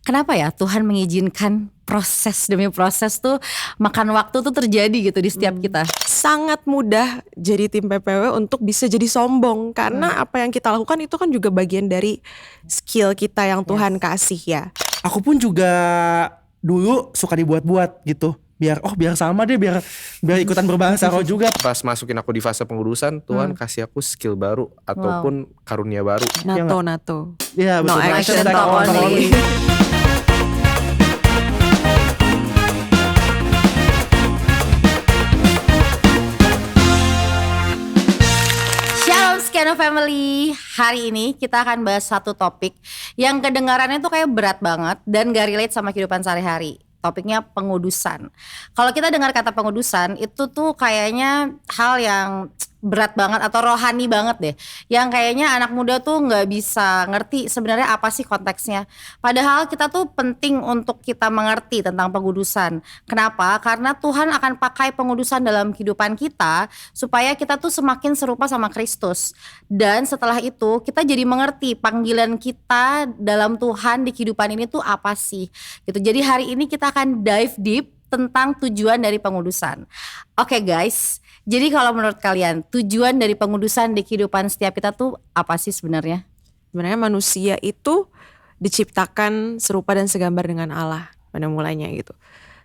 kenapa ya Tuhan mengizinkan proses demi proses tuh, makan waktu tuh terjadi gitu di setiap kita. Sangat mudah jadi tim PPW untuk bisa jadi sombong. Karena apa yang kita lakukan itu kan juga bagian dari skill kita yang Tuhan kasih ya. Aku pun juga dulu suka dibuat-buat gitu. Biar sama deh, biar ikutan berbahasa roh juga. Pas masukin aku di fase pengudusan, Tuhan kasih aku skill baru ataupun karunia baru. NATO. Iya betul. No action, talk only. Shalom Skeno Family. Hari ini kita akan bahas satu topik yang kedengarannya tuh kayak berat banget dan gak relate sama kehidupan sehari-hari. Topiknya pengudusan. Kalau kita dengar kata pengudusan itu tuh kayaknya hal yang berat banget atau rohani banget deh. Yang kayaknya anak muda tuh gak bisa ngerti sebenarnya apa sih konteksnya. Padahal kita tuh penting untuk kita mengerti tentang pengudusan. Kenapa? Karena Tuhan akan pakai pengudusan dalam kehidupan kita supaya kita tuh semakin serupa sama Kristus. Dan setelah itu kita jadi mengerti panggilan kita dalam Tuhan di kehidupan ini tuh apa sih gitu. Jadi hari ini kita akan dive deep tentang tujuan dari pengudusan. Oke guys, jadi kalau menurut kalian tujuan dari pengudusan di kehidupan setiap kita tuh apa sih sebenarnya? Sebenarnya manusia itu diciptakan serupa dan segambar dengan Allah pada mulanya gitu.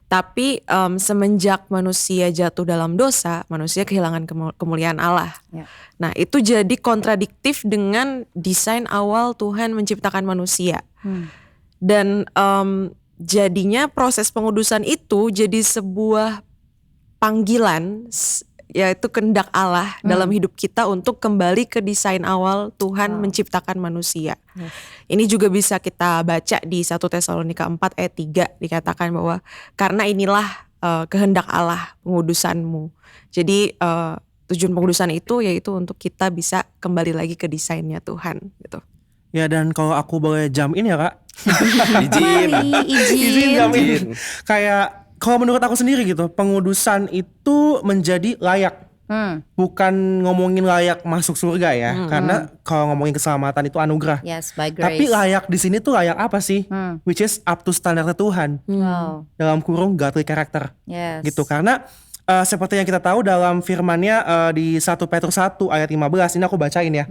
Tapi semenjak manusia jatuh dalam dosa, manusia kehilangan kemuliaan Allah. Ya. Nah itu jadi kontradiktif dengan desain awal Tuhan menciptakan manusia. Dan jadinya proses pengudusan itu jadi sebuah panggilan, yaitu kehendak Allah dalam hidup kita untuk kembali ke desain awal Tuhan menciptakan manusia. Ini juga bisa kita baca di 1 Tesalonika 4 ayat 3 dikatakan bahwa karena inilah kehendak Allah pengudusanmu. Jadi tujuan pengudusan itu yaitu untuk kita bisa kembali lagi ke desainnya Tuhan gitu. Ya dan kalau aku boleh jump in ya Kak. Izin. jump in. Kayak kalau menurut aku sendiri gitu, pengudusan itu menjadi layak. Bukan ngomongin layak masuk surga ya. Karena kalau ngomongin keselamatan itu anugerah. Yes, by grace. Tapi layak di sini tuh layak apa sih? Which is up to standarnya Tuhan. Wow. Dalam kurung godly character. Yes. Gitu. Karena seperti yang kita tahu dalam firman-Nya di 1 Petrus 1 ayat 15, ini aku bacain ya.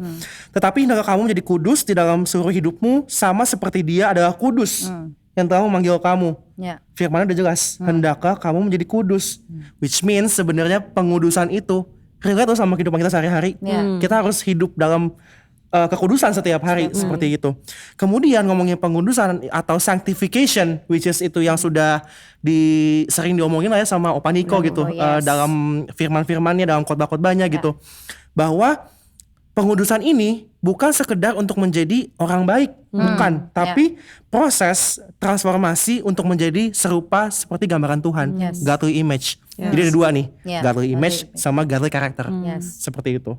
Tetapi hendaklah kamu menjadi kudus di dalam seluruh hidupmu sama seperti Dia adalah kudus yang telah memanggil kamu. Ya. Firman-nya udah jelas, hendaklah kamu menjadi kudus. Which means sebenarnya pengudusan itu relate sama kehidupan kita sehari-hari. Kita harus hidup dalam kekudusan setiap hari seperti itu. Kemudian ngomongin pengudusan atau sanctification, which is itu yang sudah sering diomongin lah ya sama Opa Niko gitu, dalam firman-firmannya, dalam khotbah-khotbahnya gitu, bahwa pengudusan ini bukan sekedar untuk menjadi orang baik, bukan, tapi proses transformasi untuk menjadi serupa seperti gambaran Tuhan, godly image. Jadi ada dua nih, godly image sama godly character, seperti itu.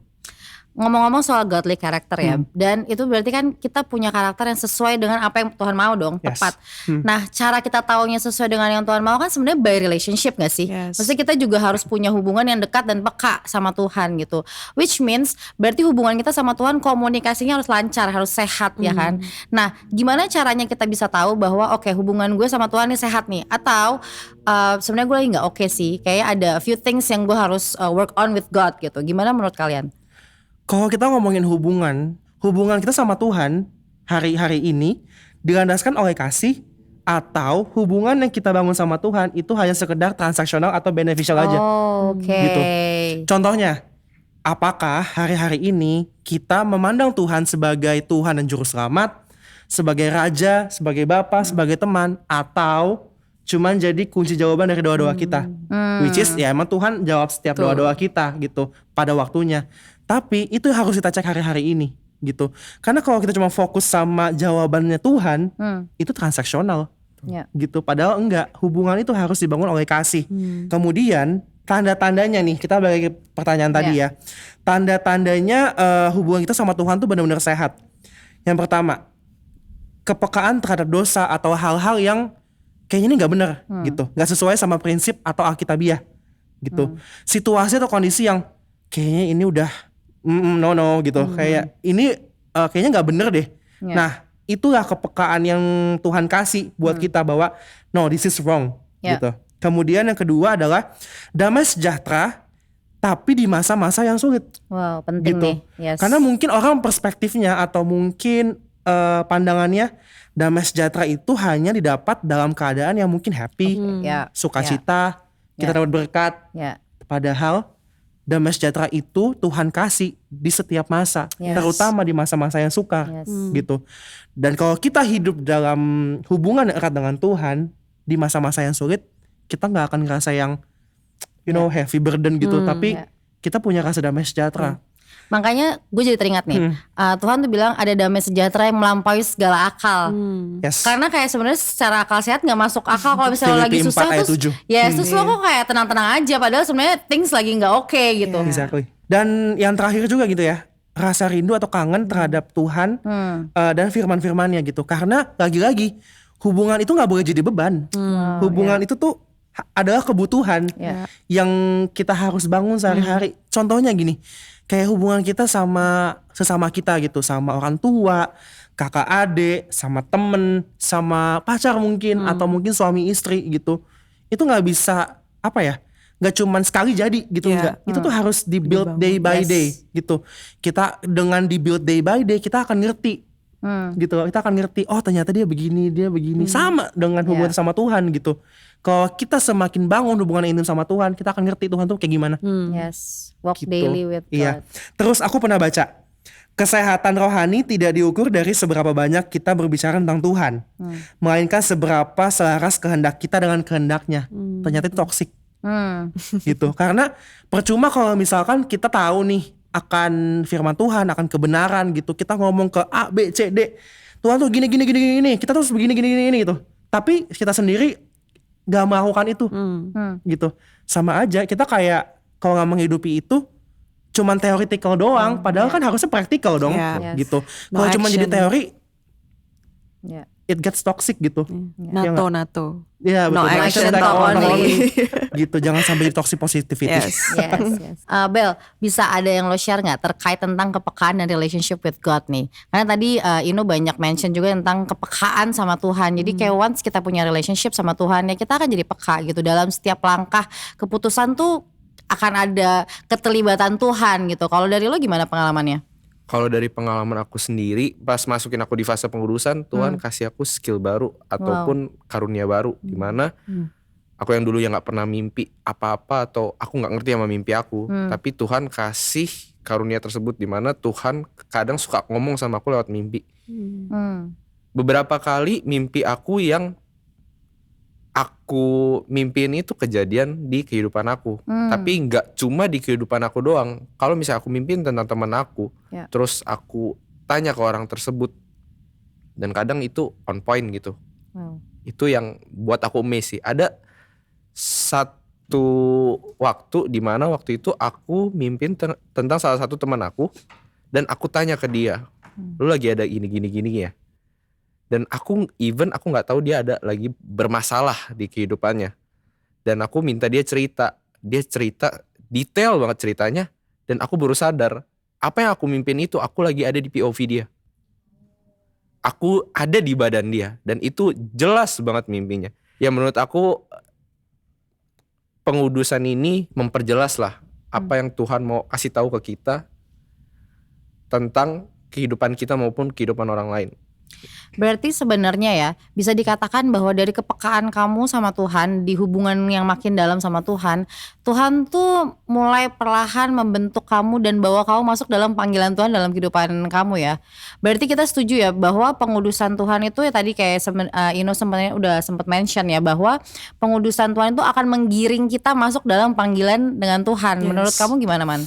Ngomong-ngomong soal godly character ya, dan itu berarti kan kita punya karakter yang sesuai dengan apa yang Tuhan mau dong, tepat. Nah, cara kita taunya sesuai dengan yang Tuhan mau kan sebenarnya by relationship gak sih? Maksudnya kita juga harus punya hubungan yang dekat dan peka sama Tuhan gitu. Which means berarti hubungan kita sama Tuhan komunikasinya harus lancar, harus sehat ya kan. Nah, gimana caranya kita bisa tahu bahwa oke, hubungan gue sama Tuhan ini sehat nih, atau sebenarnya gue lagi gak oke sih, kayak ada a few things yang gue harus work on with God gitu. Gimana menurut kalian? Kalau kita ngomongin hubungan kita sama Tuhan hari-hari ini dilandaskan oleh kasih, atau hubungan yang kita bangun sama Tuhan itu hanya sekedar transaksional atau beneficial aja. Gitu. Contohnya, apakah hari-hari ini kita memandang Tuhan sebagai Tuhan dan Juru Selamat, sebagai Raja, sebagai Bapa, sebagai teman, atau cuman jadi kunci jawaban dari doa-doa kita? Which is ya emang Tuhan jawab setiap doa-doa kita gitu pada waktunya. Tapi itu harus kita cek hari-hari ini gitu. Karena kalau kita cuma fokus sama jawabannya Tuhan, itu transaksional gitu. Padahal enggak, hubungan itu harus dibangun oleh kasih. Kemudian tanda-tandanya nih, kita balik ke pertanyaan tadi ya. Tanda-tandanya hubungan kita sama Tuhan tuh benar-benar sehat. Yang pertama, kepekaan terhadap dosa atau hal-hal yang kayaknya ini gak benar gitu, gak sesuai sama prinsip atau alkitabiah gitu. Situasi atau kondisi yang kayaknya ini udah no gitu, kayak ini kayaknya gak bener deh. Nah itulah kepekaan yang Tuhan kasih buat kita bahwa no, this is wrong Ya. gitu. Kemudian yang kedua adalah damai sejahtera tapi di masa-masa yang sulit. Wow, penting Gitu. nih. Yes. Karena mungkin orang perspektifnya atau mungkin pandangannya damai sejahtera itu hanya didapat dalam keadaan yang mungkin happy, ya, sukacita, kita Ya. dapat berkat. ya, Padahal damai sejahtera itu Tuhan kasih di setiap masa, Yes. terutama di masa-masa yang sukar yes. gitu. Dan kalau kita hidup dalam hubungan yang erat dengan Tuhan di masa-masa yang sulit, kita nggak akan ngerasa yang heavy burden gitu, tapi Ya. kita punya rasa damai sejahtera. Makanya gue jadi teringat nih, Tuhan tuh bilang ada damai sejahtera yang melampaui segala akal. Yes. Karena kayak sebenarnya secara akal sehat nggak masuk akal kalau misalnya lo lagi Filipi 4 susah ayat terus 7. terus lo kok kayak tenang-tenang aja padahal sebenarnya things lagi nggak oke gitu. Exactly. Dan yang terakhir juga gitu ya, rasa rindu atau kangen terhadap Tuhan dan firman-firmannya gitu. Karena lagi-lagi hubungan itu nggak boleh jadi beban. Hubungan itu tuh adalah kebutuhan Ya. yang kita harus bangun sehari-hari. Contohnya gini, kayak hubungan kita sama sesama kita gitu, sama orang tua, kakak adik, sama temen, sama pacar mungkin, atau mungkin suami istri gitu. Itu nggak bisa nggak cuman sekali jadi gitu, Yeah. nggak. Itu tuh harus di-build day by Yes. day gitu. Kita dengan di-build day by day kita akan ngerti gitu. Kita akan ngerti, oh ternyata dia begini. Sama dengan hubungan sama Tuhan gitu. Kalau kita semakin bangun hubungan ini sama Tuhan, kita akan ngerti Tuhan tuh kayak gimana. Yes, walk Gitu. daily with God. Iya. Terus aku pernah baca, kesehatan rohani tidak diukur dari seberapa banyak kita berbicara tentang Tuhan, melainkan seberapa selaras kehendak kita dengan kehendaknya. Ternyata itu toksik gitu. Karena percuma kalau misalkan kita tahu nih akan firman Tuhan, akan kebenaran gitu, kita ngomong ke A, B, C, D, Tuhan tuh gini, kita terus begini gitu. Tapi kita sendiri gak melakukan itu gitu. Sama aja kita kayak kalau gak menghidupi itu cuman theoretical doang, padahal kan harusnya practical dong Yeah. gitu. No Kalau cuma jadi action. teori, Ya. it gets toxic gitu. NATO. Iya No betul. action, Action, talk talk only. gitu. Jangan sampai toxic positivity. Yes. Yes. Bel, bisa ada yang lo share nggak terkait tentang kepekaan dan relationship with God nih? Karena tadi Ino banyak mention juga tentang kepekaan sama Tuhan. Jadi kayak once kita punya relationship sama Tuhan ya kita akan jadi peka gitu. Dalam setiap langkah keputusan tuh akan ada keterlibatan Tuhan gitu. Kalau dari lo gimana pengalamannya? Kalau dari pengalaman aku sendiri, pas masukin aku di fase pengurusan, Tuhan kasih aku skill baru ataupun karunia baru, dimana aku yang dulu yang nggak pernah mimpi apa-apa atau aku nggak ngerti sama mimpi aku, tapi Tuhan kasih karunia tersebut, dimana Tuhan kadang suka ngomong sama aku lewat mimpi. Beberapa kali mimpi aku yang aku mimpiin itu kejadian di kehidupan aku, tapi nggak cuma di kehidupan aku doang. Kalau misalnya aku mimpiin tentang teman aku, Ya. terus aku tanya ke orang tersebut, dan kadang itu on point gitu. Wow. Itu yang buat aku amazed sih. Ada satu waktu di mana waktu itu aku mimpin tentang salah satu teman aku, dan aku tanya ke dia, lu lagi ada gini ya? Dan aku nggak tahu dia ada lagi bermasalah di kehidupannya. Dan aku minta dia cerita detail banget ceritanya. Dan aku baru sadar apa yang aku mimpin itu aku lagi ada di POV dia. Aku ada di badan dia dan itu jelas banget mimpinya. Ya menurut aku pengudusan ini memperjelas lah apa yang Tuhan mau kasih tahu ke kita tentang kehidupan kita maupun kehidupan orang lain. Berarti sebenarnya ya bisa dikatakan bahwa dari kepekaan kamu sama Tuhan di hubungan yang makin dalam sama Tuhan, Tuhan tuh mulai perlahan membentuk kamu dan bawa kamu masuk dalam panggilan Tuhan dalam kehidupan kamu ya. Berarti kita setuju ya bahwa pengudusan Tuhan itu ya tadi kayak Ino udah sempat mention ya bahwa pengudusan Tuhan itu akan menggiring kita masuk dalam panggilan dengan Tuhan. Yes. Menurut kamu gimana, Man?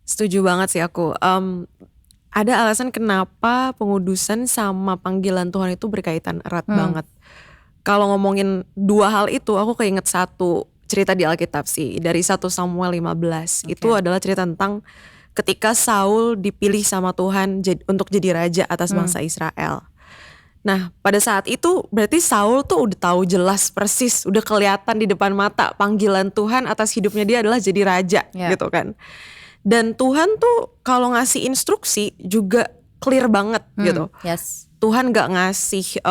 Setuju banget sih aku. Ada alasan kenapa pengudusan sama panggilan Tuhan itu berkaitan erat banget. Kalau ngomongin dua hal itu, aku keinget satu cerita di Alkitab sih. Dari 1 Samuel 15. Itu adalah cerita tentang ketika Saul dipilih sama Tuhan untuk jadi raja atas bangsa Israel. Nah pada saat itu berarti Saul tuh udah tahu jelas persis, udah kelihatan di depan mata panggilan Tuhan atas hidupnya dia adalah jadi raja gitu kan. Dan Tuhan tuh kalau ngasih instruksi juga clear banget gitu. Yes. Tuhan gak ngasih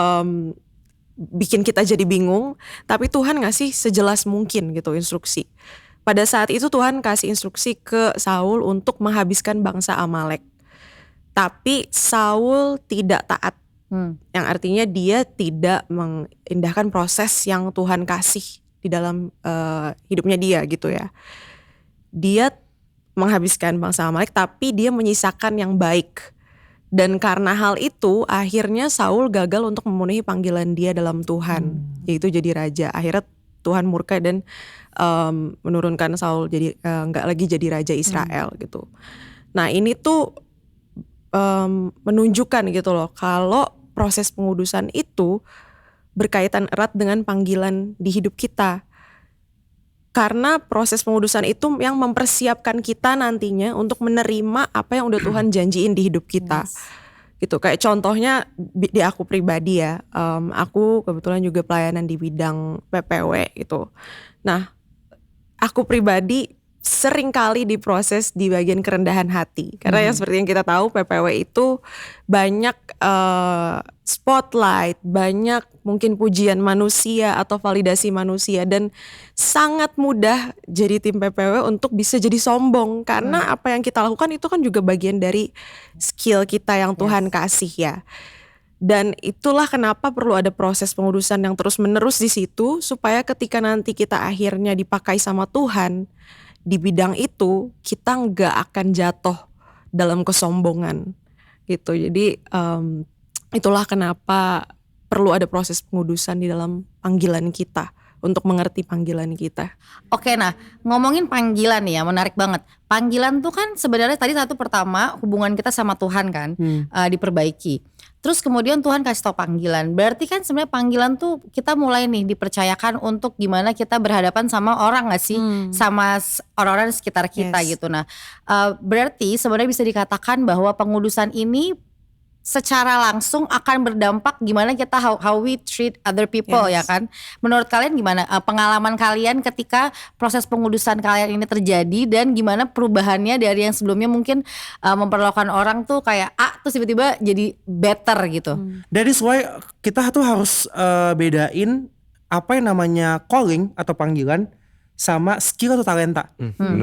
bikin kita jadi bingung, tapi Tuhan ngasih sejelas mungkin gitu instruksi. Pada saat itu Tuhan kasih instruksi ke Saul untuk menghabiskan bangsa Amalek. Tapi Saul tidak taat. Yang artinya dia tidak mengindahkan proses yang Tuhan kasih di dalam hidupnya dia gitu ya. Dia menghabiskan bangsa Amalek tapi dia menyisakan yang baik. Dan karena hal itu akhirnya Saul gagal untuk memenuhi panggilan dia dalam Tuhan, yaitu jadi raja. Akhirnya Tuhan murka dan menurunkan Saul jadi nggak lagi jadi raja Israel gitu. Nah ini tuh menunjukkan gitu loh kalau proses pengudusan itu berkaitan erat dengan panggilan di hidup kita. Karena proses pengudusan itu yang mempersiapkan kita nantinya untuk menerima apa yang udah Tuhan janjiin di hidup kita. Gitu, kayak contohnya di aku pribadi ya, aku kebetulan juga pelayanan di bidang PPW gitu. Nah, aku pribadi sering kali diproses di bagian kerendahan hati. Karena yang seperti yang kita tahu PPW itu banyak spotlight, banyak mungkin pujian manusia atau validasi manusia. Dan sangat mudah jadi tim PPW untuk bisa jadi sombong. Karena apa yang kita lakukan itu kan juga bagian dari skill kita yang Tuhan kasih ya. Dan itulah kenapa perlu ada proses pengudusan yang terus menerus di situ. Supaya ketika nanti kita akhirnya dipakai sama Tuhan di bidang itu, kita nggak akan jatuh dalam kesombongan gitu. Jadi itulah kenapa perlu ada proses pengudusan di dalam panggilan kita untuk mengerti panggilan kita. Oke, nah ngomongin panggilan nih ya, menarik banget. Panggilan tuh kan sebenarnya tadi satu pertama hubungan kita sama Tuhan kan diperbaiki. Terus kemudian Tuhan kasih tau panggilan. Berarti kan sebenarnya panggilan tuh kita mulai nih dipercayakan untuk gimana kita berhadapan sama orang gak sih? Sama orang-orang di sekitar kita gitu. Nah berarti sebenarnya bisa dikatakan bahwa pengudusan ini secara langsung akan berdampak gimana kita how we treat other people ya kan. Menurut kalian gimana pengalaman kalian ketika proses pengudusan kalian ini terjadi dan gimana perubahannya dari yang sebelumnya mungkin memperlakukan orang tuh kayak terus tiba-tiba jadi better gitu. That is why kita tuh harus bedain apa yang namanya calling atau panggilan sama skill atau talenta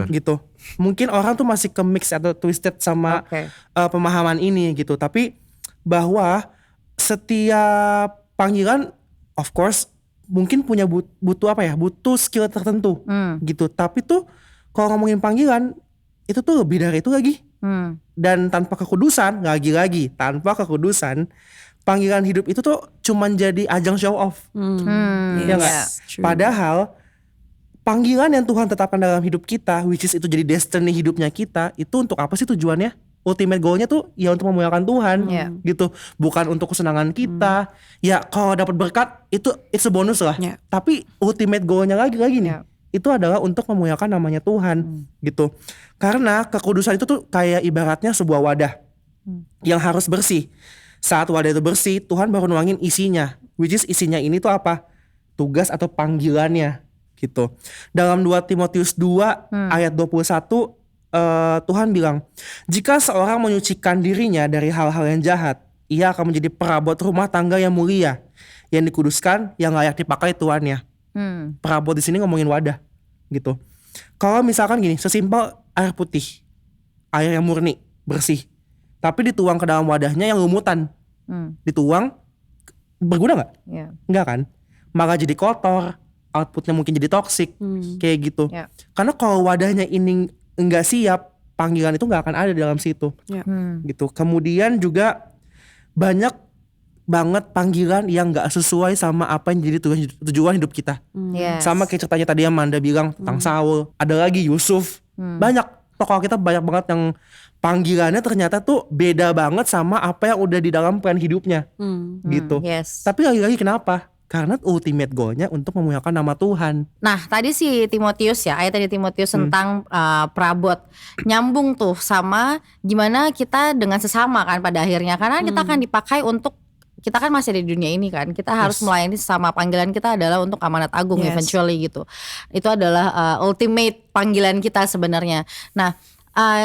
gitu. Mungkin orang tuh masih ke mix atau twisted sama pemahaman ini gitu. Tapi bahwa setiap panggilan of course mungkin punya butuh apa ya, butuh skill tertentu gitu. Tapi tuh kalau ngomongin panggilan itu tuh lebih dari itu lagi. Dan tanpa kekudusan, lagi-lagi tanpa kekudusan, panggilan hidup itu tuh cuman jadi ajang show off. Ya gak? Padahal panggilan yang Tuhan tetapkan dalam hidup kita, which is itu jadi destiny hidupnya kita, itu untuk apa sih tujuannya? Ultimate goalnya tuh ya untuk memuliakan Tuhan gitu, bukan untuk kesenangan kita. Ya kalau dapat berkat itu it's a bonus lah. Tapi ultimate goalnya lagi nih, itu adalah untuk memuliakan namanya Tuhan gitu. Karena kekudusan itu tuh kayak ibaratnya sebuah wadah yang harus bersih. Saat wadah itu bersih, Tuhan baru nuangin isinya, which is isinya ini tuh apa? Tugas atau panggilannya gitu. Dalam 2 Timotius 2 ayat 21 Tuhan bilang, jika seorang menyucikan dirinya dari hal-hal yang jahat, ia akan menjadi perabot rumah tangga yang mulia, yang dikuduskan, yang layak dipakai tuannya. Perabot di sini ngomongin wadah gitu. Kalau misalkan gini, sesimpel air putih, air yang murni, bersih, tapi dituang ke dalam wadahnya yang lumutan, dituang, berguna nggak? Nggak kan? Malah jadi kotor, outputnya mungkin jadi toksik, kayak gitu. Karena kalau wadahnya ini enggak siap, panggilan itu enggak akan ada dalam situ. Gitu. Kemudian juga banyak banget panggilan yang enggak sesuai sama apa yang jadi tujuan hidup kita. Sama kayak ceritanya tadi yang Manda bilang tentang Saul, ada lagi Yusuf. Banyak tokoh kita banyak banget yang panggilannya ternyata tuh beda banget sama apa yang udah di dalam plan hidupnya. Gitu. Tapi lagi-lagi kenapa? Karena ultimate goalnya untuk memuliakan nama Tuhan. Nah tadi si Timotius ya, ayat tadi Timotius tentang perabot, nyambung tuh sama gimana kita dengan sesama kan pada akhirnya. Karena kita akan dipakai untuk, kita kan masih ada di dunia ini kan, kita harus melayani sesama. Panggilan kita adalah untuk amanat agung eventually gitu. Itu adalah ultimate panggilan kita sebenarnya. Nah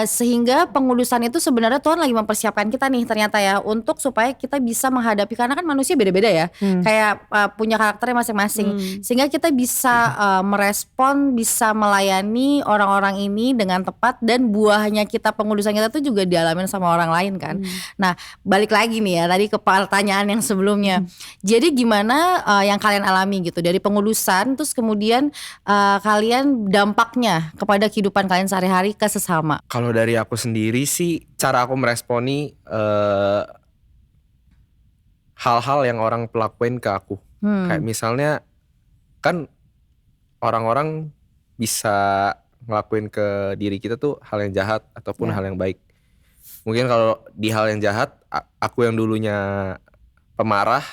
Sehingga pengudusan itu sebenarnya Tuhan lagi mempersiapkan kita nih ternyata ya, untuk supaya kita bisa menghadapi, karena kan manusia beda-beda ya, kayak punya karakternya masing-masing, sehingga kita bisa merespon, bisa melayani orang-orang ini dengan tepat, dan buahnya kita, pengudusan kita tuh juga dialamin sama orang lain kan. Nah balik lagi nih ya tadi ke pertanyaan yang sebelumnya, jadi gimana yang kalian alami gitu dari pengudusan, terus kemudian kalian dampaknya kepada kehidupan kalian sehari-hari ke sesama. Kalau dari aku sendiri sih, cara aku meresponi hal-hal yang orang pelakuin ke aku. Kayak misalnya kan orang-orang bisa ngelakuin ke diri kita tuh hal yang jahat ataupun hal yang baik. Mungkin kalau di hal yang jahat, aku yang dulunya pemarah,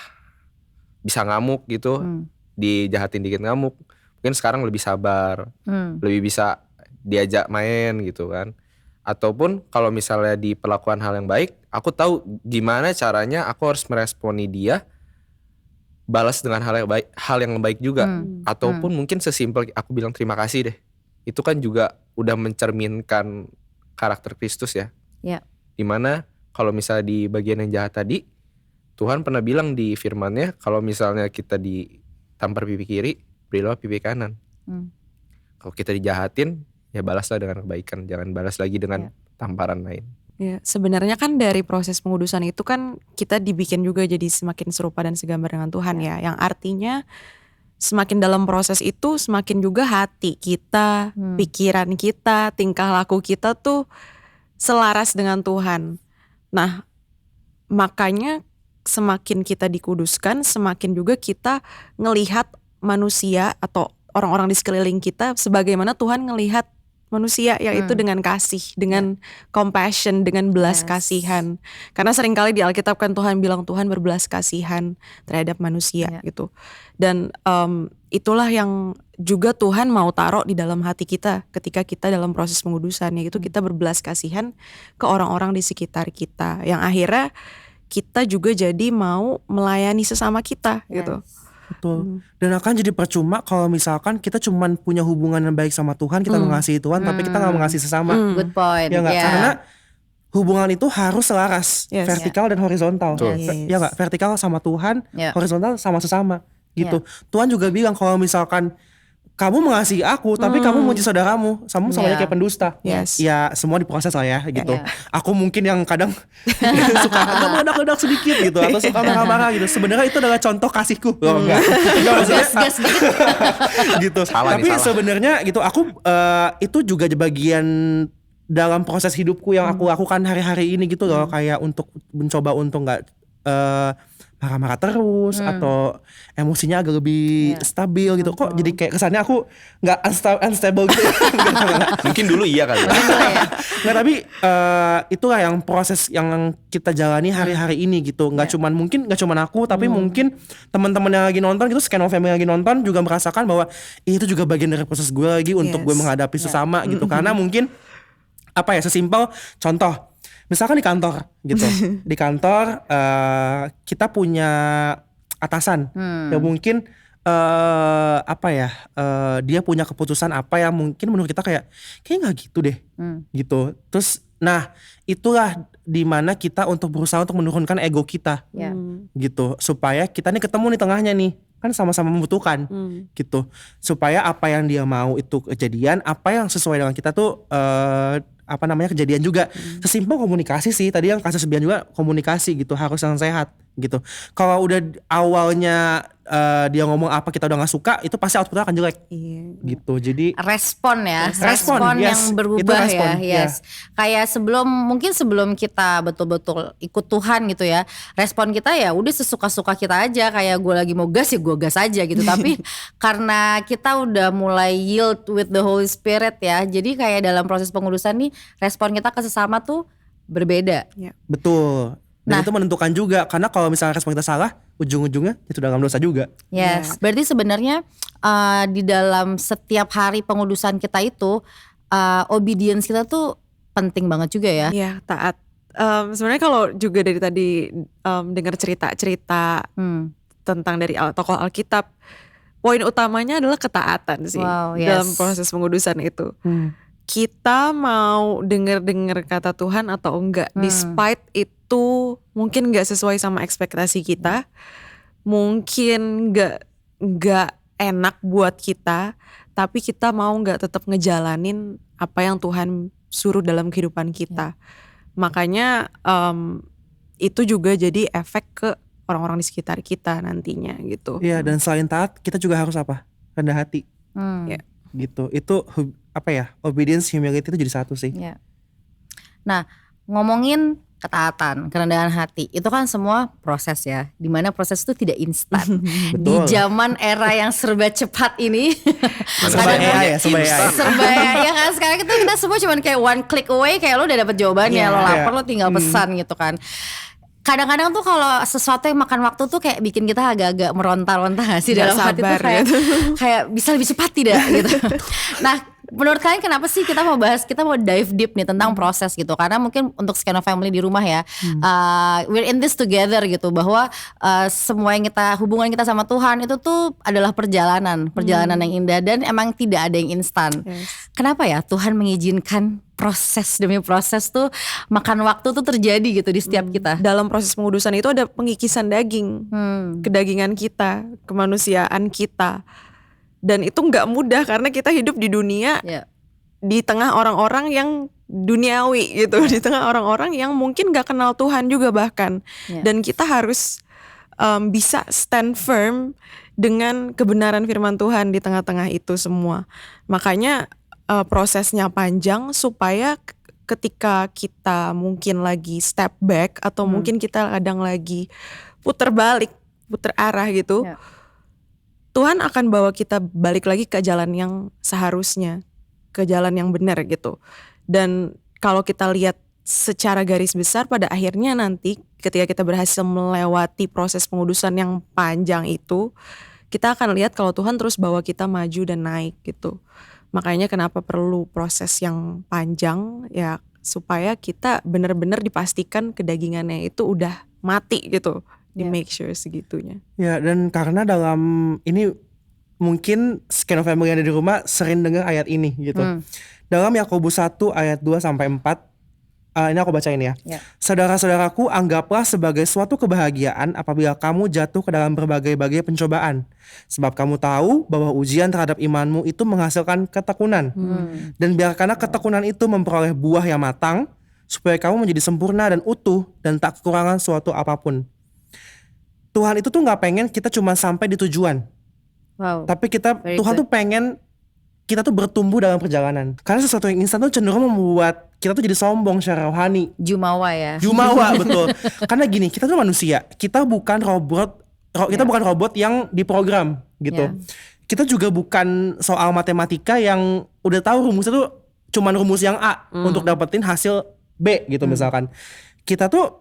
bisa ngamuk gitu, dijahatin dikit ngamuk. Mungkin sekarang lebih sabar, lebih bisa diajak main gitu kan. Ataupun kalau misalnya di perlakuan hal yang baik, aku tahu gimana caranya aku harus meresponi dia, balas dengan hal yang baik juga. Ataupun mungkin sesimpel aku bilang terima kasih deh. Itu kan juga udah mencerminkan karakter Kristus ya. Ya. Dimana kalau misalnya di bagian yang jahat tadi, Tuhan pernah bilang di firman-Nya, kalau misalnya kita ditampar pipi kiri, berilah pipi kanan. Kalau kita dijahatin, ya balaslah dengan kebaikan, jangan balas lagi dengan tamparan lain. Ya, sebenarnya kan dari proses pengudusan itu kan kita dibikin juga jadi semakin serupa dan segambar dengan Tuhan ya. Yang artinya semakin dalam proses itu semakin juga hati kita, pikiran kita, tingkah laku kita tuh selaras dengan Tuhan. Nah, makanya semakin kita dikuduskan, semakin juga kita ngelihat manusia atau orang-orang di sekeliling kita sebagaimana Tuhan ngelihat manusia, yaitu dengan kasih, dengan compassion, dengan belas kasihan. Karena seringkali di Alkitab kan Tuhan bilang Tuhan berbelas kasihan terhadap manusia gitu. Dan itulah yang juga Tuhan mau taruh di dalam hati kita ketika kita dalam proses pengudusan, yaitu kita berbelas kasihan ke orang-orang di sekitar kita. Yang akhirnya kita juga jadi mau melayani sesama kita gitu. Betul. Dan akan jadi percuma kalau misalkan kita cuman punya hubungan yang baik sama Tuhan, kita mengasihi Tuhan, tapi kita gak mengasihi sesama. Good point. Ya gak? Karena hubungan itu harus selaras, vertikal dan horizontal. Ya gak? Vertikal sama Tuhan, horizontal sama sesama gitu. Tuhan juga bilang kalau misalkan kamu mengasihi aku, tapi kamu memuji saudaramu, kamu sama aja kayak pendusta. Ya semua diproses lah ya gitu. Aku mungkin yang kadang suka meledak-ledak sedikit gitu, atau suka marah-marah gitu. Sebenarnya itu adalah contoh kasihku. Enggak Gas gitu. Tapi sebenarnya gitu, aku itu juga bagian dalam proses hidupku yang aku lakukan hari-hari ini gitu loh. Kayak untuk mencoba untuk gak marah-marah terus, atau emosinya agak lebih stabil gitu. Kok jadi kayak kesannya aku gak unstable gitu. Mungkin dulu iya kali. Nggak, tapi itulah yang proses yang kita jalani hari-hari ini gitu. Nggak cuman aku, tapi mungkin teman-teman yang lagi nonton gitu, Scan of Family yang lagi nonton juga merasakan bahwa itu juga bagian dari proses gue lagi untuk gue menghadapi sesama gitu. Karena mungkin apa ya, sesimpel contoh. Misalkan di kantor gitu, di kantor kita punya atasan yang mungkin dia punya keputusan apa yang mungkin menurut kita kayaknya nggak gitu deh, gitu. Terus, nah itulah dimana kita untuk berusaha untuk menurunkan ego kita, gitu, supaya kita nih ketemu di tengahnya nih, kan sama-sama membutuhkan, gitu, supaya apa yang dia mau itu kejadian, apa yang sesuai dengan kita tuh kejadian juga. Sesimpel komunikasi sih, tadi yang kasus Bian juga komunikasi gitu, harus yang sehat gitu. Kalau udah awalnya dia ngomong apa kita udah gak suka, itu pasti outputnya akan jelek gitu. Jadi respon yang berubah ya. Kayak mungkin sebelum kita betul-betul ikut Tuhan gitu ya, respon kita ya udah sesuka-suka kita aja, kayak gue lagi mau gas ya gue gas aja gitu. Tapi karena kita udah mulai yield with the Holy Spirit ya, jadi kayak dalam proses pengudusan nih, respon kita ke sesama tuh berbeda. Betul. Dan itu menentukan juga, karena kalau misalnya respon kita salah, ujung-ujungnya itu dalam dosa juga. Berarti sebenarnya di dalam setiap hari pengudusan kita itu obedience kita tuh penting banget juga ya. Iya, taat. Sebenarnya kalau juga dari tadi dengar cerita-cerita tentang dari tokoh Alkitab, poin utamanya adalah ketaatan sih dalam proses pengudusan itu. kita mau denger kata Tuhan atau enggak, despite itu mungkin nggak sesuai sama ekspektasi kita, mungkin nggak enak buat kita, tapi kita mau nggak tetap ngejalanin apa yang Tuhan suruh dalam kehidupan kita. Makanya itu juga jadi efek ke orang-orang di sekitar kita nantinya gitu. Iya, dan selain taat kita juga harus apa? Rendah hati. Ya. Gitu. Itu apa ya? Obedience, humility itu jadi satu sih. Ya. Nah, ngomongin ketaatan, kerendahan hati, itu kan semua proses ya. Dimana proses itu tidak instan. Di Betul. zaman era yang serba cepat ini, Serba AI ya, serba AI. serba ya kan, sekarang kita semua cuman kayak one click away, kayak lo udah dapet jawabannya, Iya. lo lapar Iya. lo tinggal pesan gitu kan. Kadang-kadang tuh kalau sesuatu yang makan waktu tuh kayak bikin kita agak-agak meronta-ronta gak sih Nggak dalam hati tuh sabar kayak, gitu. kayak bisa lebih cepat tidak gitu. Nah, menurut kalian kenapa sih kita mau dive deep nih tentang proses gitu? Karena mungkin untuk sekian family di rumah ya, we're in this together gitu, bahwa semua yang hubungan kita sama Tuhan itu tuh adalah perjalanan yang indah dan emang tidak ada yang instan. Yes. Kenapa ya Tuhan mengizinkan proses demi proses tuh makan waktu tuh terjadi gitu di setiap kita? Dalam proses pengudusan itu ada pengikisan daging, kedagingan kita, kemanusiaan kita. Dan itu nggak mudah karena kita hidup di dunia Ya. di tengah orang-orang yang duniawi gitu, di tengah orang-orang yang mungkin nggak kenal Tuhan juga bahkan. Ya. Dan kita harus bisa stand firm dengan kebenaran firman Tuhan di tengah-tengah itu semua. Makanya prosesnya panjang supaya ketika kita mungkin lagi step back atau mungkin kita kadang lagi puter arah gitu. Ya. Tuhan akan bawa kita balik lagi ke jalan yang seharusnya, ke jalan yang benar gitu. Dan kalau kita lihat secara garis besar pada akhirnya nanti ketika kita berhasil melewati proses pengudusan yang panjang itu, kita akan lihat kalau Tuhan terus bawa kita maju dan naik gitu. Makanya kenapa perlu proses yang panjang ya, supaya kita benar-benar dipastikan kedagingannya itu udah mati gitu. Di make sure segitunya. Ya, dan karena dalam ini mungkin scan of family yang ada di rumah sering dengar ayat ini gitu. Dalam Yakobus 1 ayat 2 sampai 4, ini aku bacain ya. Ya. Saudara-saudaraku, anggaplah sebagai suatu kebahagiaan apabila kamu jatuh ke dalam berbagai-bagai pencobaan. Sebab kamu tahu bahwa ujian terhadap imanmu itu menghasilkan ketekunan. Dan biarkanlah ketekunan itu memperoleh buah yang matang, supaya kamu menjadi sempurna dan utuh dan tak kekurangan suatu apapun. Tuhan itu tuh gak pengen kita cuma sampai di tujuan. Wow. Tapi Very Tuhan good. tuh pengen kita tuh bertumbuh dalam perjalanan. Karena sesuatu yang instan tuh cenderung membuat kita tuh jadi sombong secara rohani. Jumawa ya. Jumawa betul. Karena gini, kita tuh manusia. Kita bukan robot. Kita bukan robot yang diprogram gitu. Ya. Kita juga bukan soal matematika yang udah tahu rumusnya tuh cuman rumus yang A untuk dapetin hasil B gitu misalkan. Kita tuh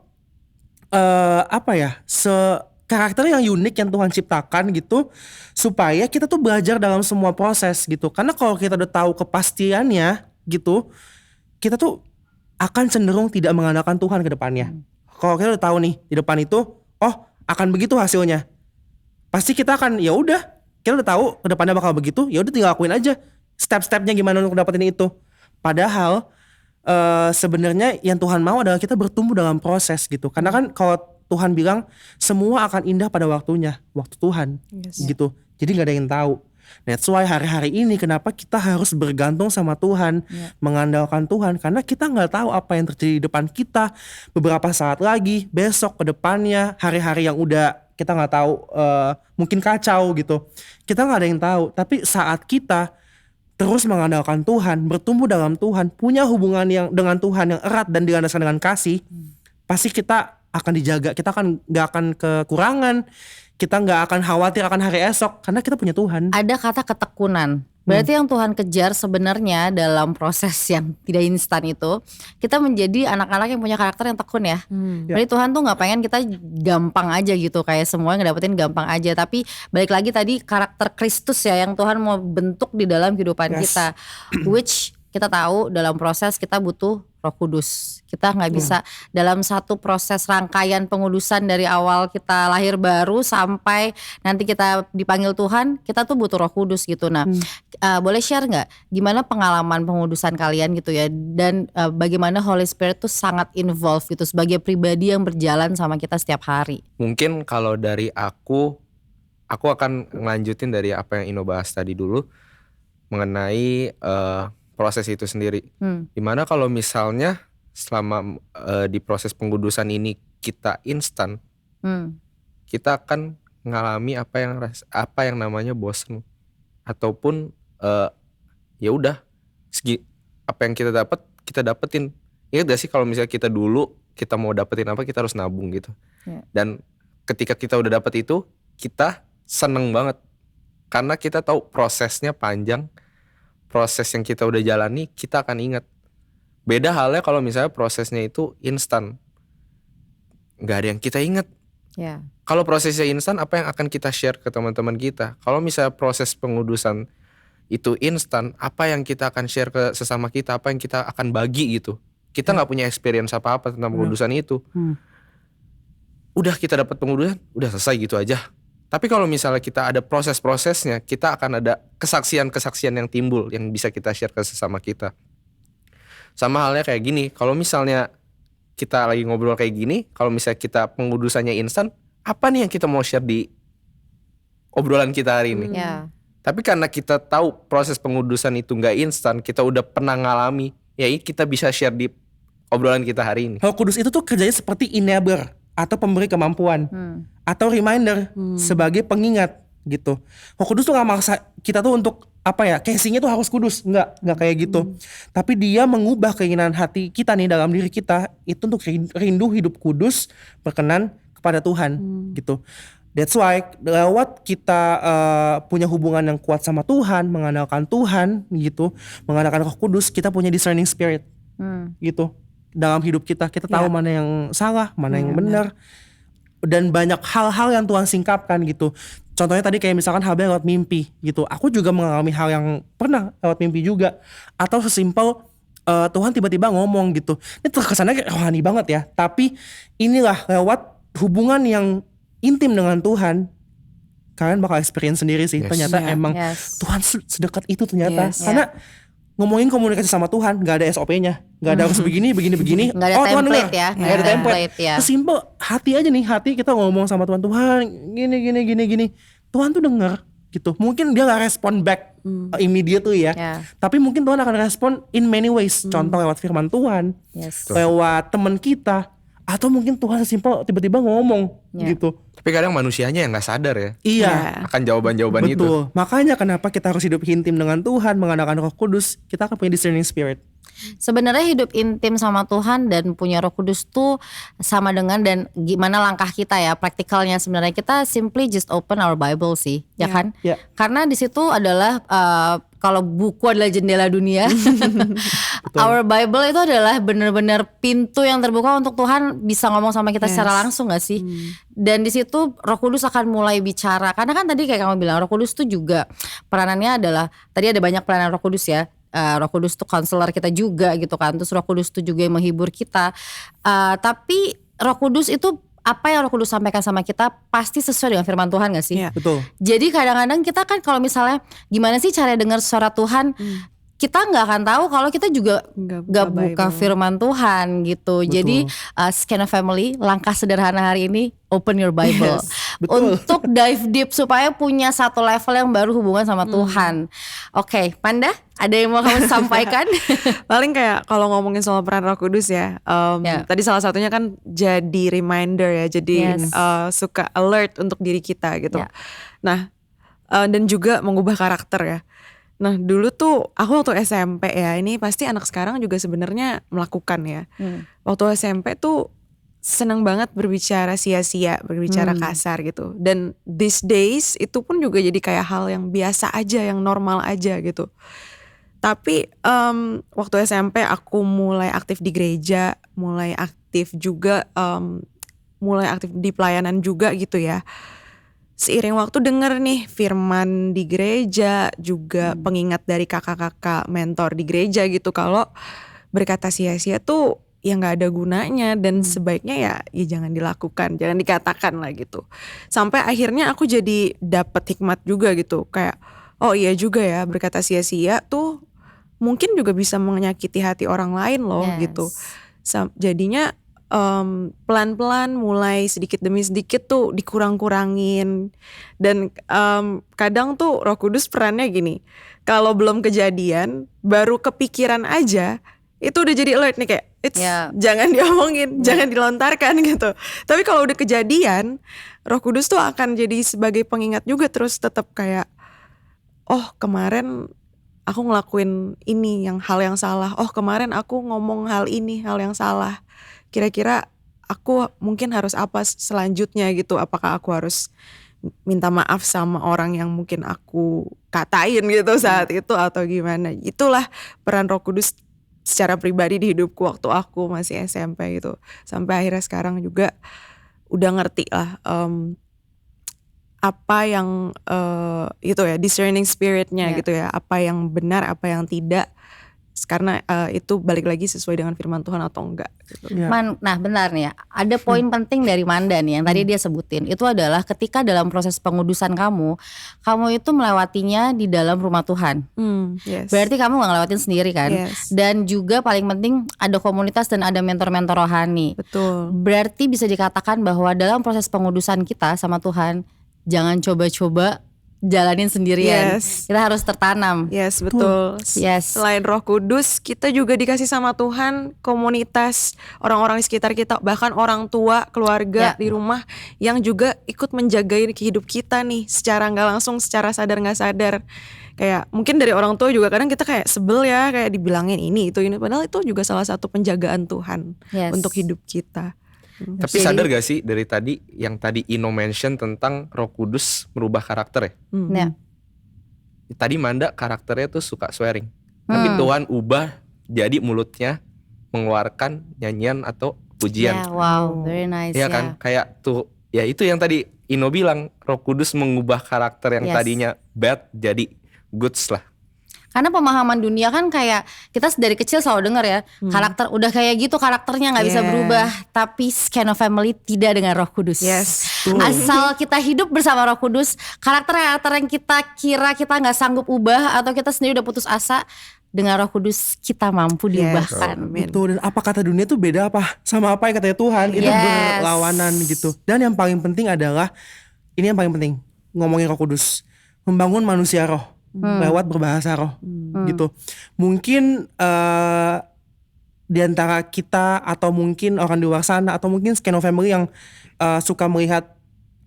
karakter yang unik yang Tuhan ciptakan gitu, supaya kita tuh belajar dalam semua proses gitu. Karena kalau kita udah tahu kepastiannya gitu, kita tuh akan cenderung tidak mengandalkan Tuhan ke depannya. Kalau kita udah tahu nih di depan itu, akan begitu hasilnya, pasti kita akan ya udah, kita udah tahu ke depannya bakal begitu, ya udah tinggal lakuin aja step-stepnya gimana untuk dapetin itu. Padahal sebenarnya yang Tuhan mau adalah kita bertumbuh dalam proses gitu. Karena kan kalau Tuhan bilang semua akan indah pada waktunya, waktu Tuhan. Yes. Gitu. Jadi gak ada yang tahu. That's why hari-hari ini kenapa kita harus bergantung sama Tuhan, mengandalkan Tuhan, karena kita gak tahu apa yang terjadi di depan kita beberapa saat lagi, besok, ke depannya, hari-hari yang udah kita gak tahu, mungkin kacau gitu. Kita gak ada yang tahu. Tapi saat kita terus mengandalkan Tuhan, bertumbuh dalam Tuhan, punya hubungan yang dengan Tuhan yang erat dan dilandaskan dengan kasih, pasti kita akan dijaga, kita gak akan kekurangan, kita gak akan khawatir akan hari esok, karena kita punya Tuhan. Ada kata ketekunan. Berarti yang Tuhan kejar sebenarnya dalam proses yang tidak instan itu, kita menjadi anak-anak yang punya karakter yang tekun ya. Berarti Tuhan tuh gak pengen kita gampang aja gitu, kayak semua ngedapetin gampang aja. Tapi balik lagi tadi karakter Kristus ya yang Tuhan mau bentuk di dalam kehidupan Yes. kita, which kita tahu dalam proses kita butuh Roh Kudus. Kita nggak bisa dalam satu proses rangkaian pengudusan dari awal kita lahir baru sampai nanti kita dipanggil Tuhan, kita tuh butuh Roh Kudus gitu. Nah, boleh share nggak gimana pengalaman pengudusan kalian gitu ya, dan bagaimana Holy Spirit tuh sangat involved gitu sebagai pribadi yang berjalan sama kita setiap hari. Mungkin kalau dari aku akan ngelanjutin dari apa yang Ino bahas tadi dulu mengenai proses itu sendiri. Dimana kalau misalnya selama di proses pengudusan ini kita instan, kita akan ngalami apa yang namanya bosen, ataupun ya udah apa yang kita dapetin. Ingat gak sih kalau misalnya kita dulu kita mau dapetin apa, kita harus nabung gitu. Dan ketika kita udah dapet itu, kita seneng banget karena kita tahu prosesnya panjang. Proses yang kita udah jalani kita akan ingat. Beda halnya kalau misalnya prosesnya itu instan, nggak ada yang kita ingat. Kalau prosesnya instan, apa yang akan kita share ke teman-teman kita? Kalau misalnya proses pengudusan itu instan, apa yang kita akan share ke sesama kita? Apa yang kita akan bagi gitu? Kita nggak punya experience apa-apa tentang pengudusan itu. Udah kita dapat pengudusan, udah selesai gitu aja. Tapi kalau misalnya kita ada proses-prosesnya, kita akan ada kesaksian-kesaksian yang timbul yang bisa kita share ke sesama kita. Sama halnya kayak gini, kalau misalnya kita lagi ngobrol kayak gini, kalau misalnya kita pengudusannya instan, apa nih yang kita mau share di obrolan kita hari ini? Tapi karena kita tahu proses pengudusan itu nggak instan, kita udah pernah ngalami, ya kita bisa share di obrolan kita hari ini. Roh Kudus itu tuh kerjanya seperti enabler atau pemberi kemampuan atau reminder sebagai pengingat gitu. Roh Kudus tuh gak maksa kita tuh untuk apa ya, casingnya tuh harus kudus, nggak kayak gitu. Tapi dia mengubah keinginan hati kita nih dalam diri kita itu untuk rindu hidup kudus, berkenan kepada Tuhan gitu. That's why lewat kita punya hubungan yang kuat sama Tuhan, mengandalkan Tuhan gitu, mengandalkan Roh Kudus, kita punya discerning spirit gitu. Dalam hidup kita tahu mana yang salah, mana yang benar. Dan banyak hal-hal yang Tuhan singkapkan gitu. Contohnya tadi kayak misalkan Habel lewat mimpi gitu. Aku juga mengalami hal yang pernah lewat mimpi juga. Atau sesimpel Tuhan tiba-tiba ngomong gitu. Ini terkesannya kayak rohani banget ya. Tapi inilah lewat hubungan yang intim dengan Tuhan, kalian bakal experience sendiri sih. Ternyata emang Tuhan sedekat itu ternyata. Karena ngomongin komunikasi sama Tuhan gak ada SOP-nya, gak ada harus begini Gak ada Tuhan template denger. ya. Gak ada template ya. Sesimpel hati aja nih, hati kita ngomong sama Tuhan, Tuhan gini. Tuhan tuh denger gitu. Mungkin dia gak respon back immediately ya. Tapi mungkin Tuhan akan respon in many ways. Contoh lewat firman Tuhan, lewat teman kita, atau mungkin Tuhan sesimpel tiba-tiba ngomong gitu. Tapi kadang manusianya yang gak sadar ya. Iya. Akan jawaban-jawaban itu. Betul. Makanya kenapa kita harus hidup intim dengan Tuhan, mengandalkan Roh Kudus, kita akan punya discerning spirit. Sebenarnya hidup intim sama Tuhan dan punya Roh Kudus tuh sama dengan, dan gimana langkah kita ya praktikalnya, sebenarnya kita simply just open our Bible sih, ya kan? Karena di situ adalah kalau buku adalah jendela dunia, our Bible itu adalah benar-benar pintu yang terbuka untuk Tuhan bisa ngomong sama kita secara langsung, gak sih? Dan di situ Roh Kudus akan mulai bicara. Karena kan tadi kayak kamu bilang, Roh Kudus tuh juga peranannya adalah, tadi ada banyak peranan Roh Kudus ya. Roh Kudus tuh konselor kita juga gitu kan. Terus Roh Kudus tuh juga yang menghibur kita. Tapi Roh Kudus itu, apa yang Roh Kudus sampaikan sama kita pasti sesuai dengan firman Tuhan gak sih? Betul. Jadi kadang-kadang kita kan kalau misalnya gimana sih cara dengar suara Tuhan, kita nggak akan tahu kalau kita juga nggak buka firman Tuhan gitu. Jadi Skena Family, langkah sederhana hari ini, open your Bible untuk dive deep supaya punya satu level yang baru hubungan sama Tuhan. Oke, Panda, ada yang mau kamu sampaikan? Paling kayak kalau ngomongin soal peran Roh Kudus ya, tadi salah satunya kan jadi reminder ya, jadi suka alert untuk diri kita gitu. Nah, dan juga mengubah karakter ya. Nah dulu tuh aku waktu SMP ya, ini pasti anak sekarang juga sebenarnya melakukan ya. Waktu SMP tuh seneng banget berbicara sia-sia, berbicara kasar gitu. Dan these days itu pun juga jadi kayak hal yang biasa aja, yang normal aja gitu. Tapi waktu SMP aku mulai aktif di gereja, mulai aktif juga, mulai aktif di pelayanan juga gitu ya. seiring waktu denger nih firman di gereja, juga pengingat dari kakak-kakak mentor di gereja gitu, kalau berkata sia-sia tuh ya nggak ada gunanya, dan sebaiknya ya jangan dilakukan, jangan dikatakan lah gitu. Sampai akhirnya aku jadi dapet hikmat juga gitu, kayak oh iya juga ya, berkata sia-sia tuh mungkin juga bisa menyakiti hati orang lain loh gitu. Jadinya pelan-pelan mulai sedikit demi sedikit tuh dikurang-kurangin. Dan kadang tuh Roh Kudus perannya gini, kalau belum kejadian baru kepikiran aja itu udah jadi alert nih, kayak jangan diomongin, jangan dilontarkan gitu. Tapi kalau udah kejadian, Roh Kudus tuh akan jadi sebagai pengingat juga, terus tetap kayak oh kemarin aku ngelakuin ini, hal yang salah. Oh kemarin aku ngomong hal ini, hal yang salah. Kira-kira aku mungkin harus apa selanjutnya gitu. Apakah aku harus minta maaf sama orang yang mungkin aku katain gitu saat itu, atau gimana. Itulah peran Roh Kudus secara pribadi di hidupku waktu aku masih SMP gitu. Sampai akhirnya sekarang juga udah ngerti lah apa yang itu ya, discerning spiritnya gitu ya, apa yang benar, apa yang tidak, karena itu balik lagi sesuai dengan firman Tuhan atau enggak gitu. Nah benar nih ya, ada poin penting dari Manda nih yang tadi dia sebutin, itu adalah ketika dalam proses pengudusan kamu itu melewatinya di dalam rumah Tuhan. Berarti kamu gak ngelewatin sendiri kan. Dan juga paling penting ada komunitas dan ada mentor-mentor rohani. Betul. Berarti bisa dikatakan bahwa dalam proses pengudusan kita sama Tuhan, jangan coba-coba jalanin sendirian. Kita harus tertanam. Betul. Selain Roh Kudus, kita juga dikasih sama Tuhan komunitas, orang-orang di sekitar kita, bahkan orang tua, keluarga di rumah yang juga ikut menjaga hidup kita nih, secara nggak langsung, secara sadar nggak sadar. Kayak mungkin dari orang tua juga kadang kita kayak sebel ya, kayak dibilangin ini, padahal itu juga salah satu penjagaan Tuhan untuk hidup kita. Tapi sadar gak sih dari tadi yang tadi Ino mention tentang Roh Kudus merubah karakter ya? Tadi Manda karakternya tuh suka swearing, tapi Tuhan ubah jadi mulutnya mengeluarkan nyanyian atau pujian. Wow, very nice. Iya kan, kayak tuh ya itu yang tadi Ino bilang, Roh Kudus mengubah karakter yang tadinya bad jadi goods lah. Karena pemahaman dunia kan kayak kita dari kecil selalu dengar ya, karakter udah kayak gitu, karakternya nggak bisa berubah. Tapi Skeno Family tidak dengan Roh Kudus. Asal kita hidup bersama Roh Kudus, karakter yang kita kira kita nggak sanggup ubah atau kita sendiri udah putus asa, dengan Roh Kudus kita mampu diubahkan. Betul. Dan apa kata dunia tuh beda apa sama apa yang katanya Tuhan, itu berlawanan gitu. Dan yang paling penting adalah, ini yang paling penting, ngomongin Roh Kudus, membangun manusia roh lewat berbahasa roh gitu. Mungkin di antara kita atau mungkin orang di luar sana atau mungkin Skeno Family yang suka melihat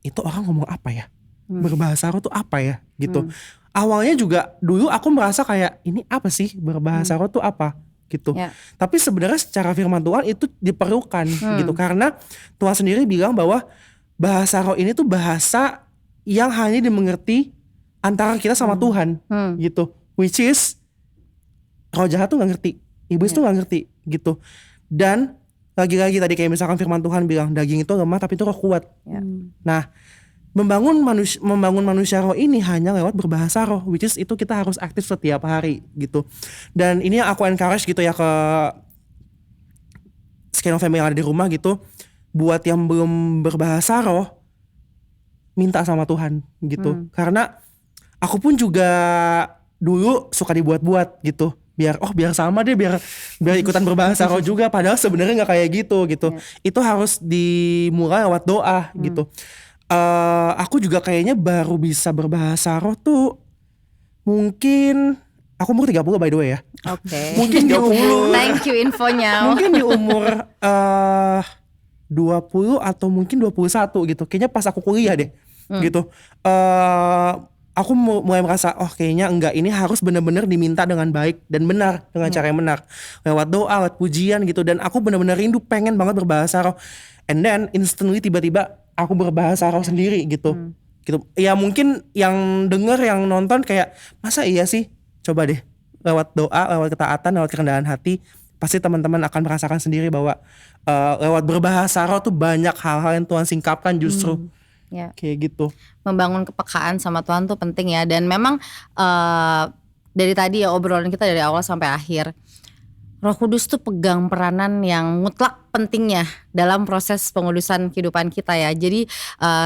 itu orang ngomong apa ya, berbahasa roh tuh apa ya gitu. Awalnya juga dulu aku merasa kayak ini apa sih berbahasa roh tuh apa gitu. Tapi sebenarnya secara firman Tuhan itu diperlukan gitu, karena Tuhan sendiri bilang bahwa bahasa roh ini tuh bahasa yang hanya dimengerti antara kita sama Tuhan gitu, which is roh jahat tuh nggak ngerti, iblis tuh nggak ngerti gitu. Dan lagi-lagi tadi kayak misalkan firman Tuhan bilang daging itu lemah tapi itu roh kuat. Nah, membangun manusia roh ini hanya lewat berbahasa roh, which is itu kita harus aktif setiap hari gitu. Dan ini yang aku encourage gitu ya ke Skeno Family yang ada di rumah gitu, buat yang belum berbahasa roh, minta sama Tuhan gitu. Karena aku pun juga dulu suka dibuat-buat gitu, biar sama deh, biar ikutan berbahasa roh juga, padahal sebenarnya nggak kayak gitu. Itu harus dimulai lewat doa gitu. Aku juga kayaknya baru bisa berbahasa roh tuh mungkin aku umur 30 by the way ya. Mungkin di umur Thank you infonya. Mungkin di umur 20 atau mungkin 21 gitu. Kayaknya pas aku kuliah deh gitu. Aku mulai merasa kayaknya enggak, ini harus benar-benar diminta dengan baik dan benar, dengan cara yang benar, lewat doa, lewat pujian gitu. Dan aku benar-benar rindu, pengen banget berbahasa roh. And then instantly tiba-tiba aku berbahasa roh sendiri gitu. Ya mungkin yang denger, yang nonton kayak masa iya sih? Coba deh lewat doa, lewat ketaatan, lewat kerendahan hati, pasti teman-teman akan merasakan sendiri bahwa lewat berbahasa roh tuh banyak hal-hal yang Tuhan singkapkan justru Ya. Kayak gitu. Membangun kepekaan sama Tuhan tuh penting ya. Dan memang dari tadi ya obrolan kita dari awal sampai akhir, Roh Kudus tuh pegang peranan yang mutlak pentingnya dalam proses pengudusan kehidupan kita ya. Jadi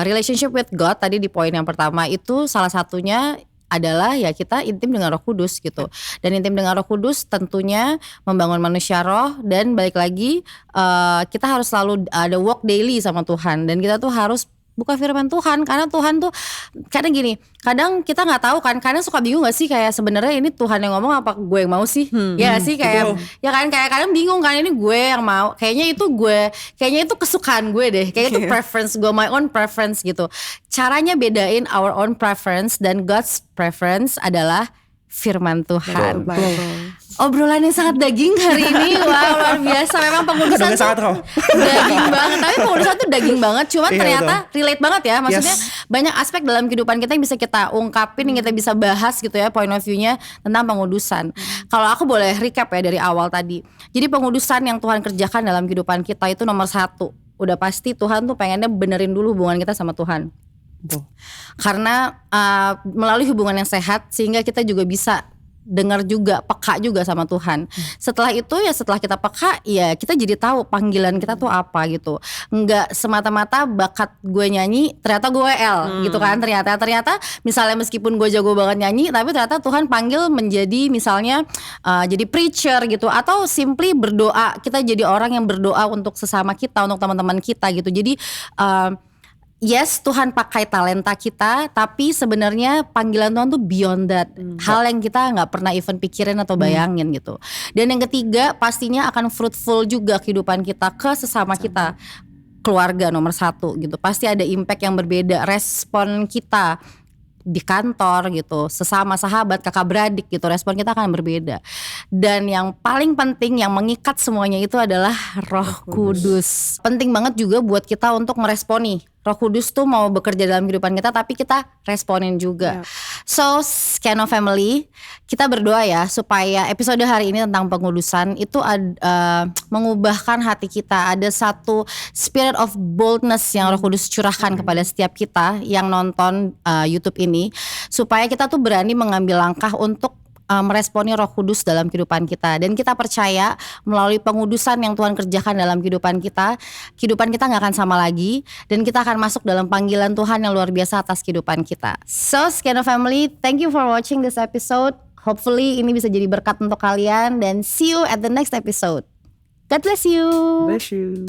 relationship with God tadi di poin yang pertama itu salah satunya adalah ya kita intim dengan Roh Kudus gitu. Dan intim dengan Roh Kudus tentunya membangun manusia roh, dan balik lagi kita harus selalu ada walk daily sama Tuhan, dan kita tuh harus buka firman Tuhan, karena Tuhan tuh kadang gini, kadang kita nggak tahu kan, kadang suka bingung gak sih kayak sebenarnya ini Tuhan yang ngomong apa gue yang mau sih, ya gak sih kayak ya kan, kayak kadang bingung kan, ini gue yang mau, kayaknya itu kesukaan gue deh, kayak itu preference gue, my own preference gitu. Caranya bedain our own preference dan God's preference adalah firman Tuhan. Obrolan yang sangat daging hari ini, wow luar biasa. Memang pengudusan tuh sangat roh. daging banget. Tapi pengudusan tuh daging banget. Cuman Iya, ternyata relate banget ya. Maksudnya Yes. banyak aspek dalam kehidupan kita yang bisa kita ungkapin, yang kita bisa bahas gitu ya, point of view-nya tentang pengudusan. Kalau aku boleh recap ya dari awal tadi. Jadi pengudusan yang Tuhan kerjakan dalam kehidupan kita itu nomor 1. Udah pasti Tuhan tuh pengennya benerin dulu hubungan kita sama Tuhan. Betul. Karena melalui hubungan yang sehat sehingga kita juga bisa dengar juga, peka juga sama Tuhan. Setelah itu ya, setelah kita peka ya kita jadi tahu panggilan kita tuh apa gitu. Enggak semata-mata bakat gue nyanyi ternyata gue gitu kan. Ternyata misalnya meskipun gue jago banget nyanyi, tapi ternyata Tuhan panggil menjadi misalnya jadi preacher gitu, atau simply berdoa. Kita jadi orang yang berdoa untuk sesama kita, untuk teman-teman kita gitu. Jadi yes, Tuhan pakai talenta kita, tapi sebenarnya panggilan Tuhan tuh beyond that. Hal yang kita nggak pernah even pikirin atau bayangin gitu. Dan yang ketiga, pastinya akan fruitful juga kehidupan kita ke sesama kita. Keluarga nomor 1 gitu. Pasti ada impact yang berbeda. Respon kita di kantor gitu, sesama sahabat, kakak beradik gitu, respon kita akan berbeda. Dan yang paling penting yang mengikat semuanya itu adalah Roh Kudus. Penting banget juga buat kita untuk meresponi. Roh Kudus tuh mau bekerja dalam kehidupan kita, tapi kita responin juga. So, Skeno Family, kita berdoa ya supaya episode hari ini tentang pengudusan itu mengubahkan hati kita. Ada satu spirit of boldness yang Roh Kudus curahkan kepada setiap kita yang nonton YouTube ini, supaya kita tuh berani mengambil langkah untuk meresponi Roh Kudus dalam kehidupan kita. Dan kita percaya melalui pengudusan yang Tuhan kerjakan dalam kehidupan kita gak akan sama lagi, dan kita akan masuk dalam panggilan Tuhan yang luar biasa atas kehidupan kita. So, Skeno Family, thank you for watching this episode. Hopefully ini bisa jadi berkat untuk kalian, dan see you at the next episode. God bless you. Bless you.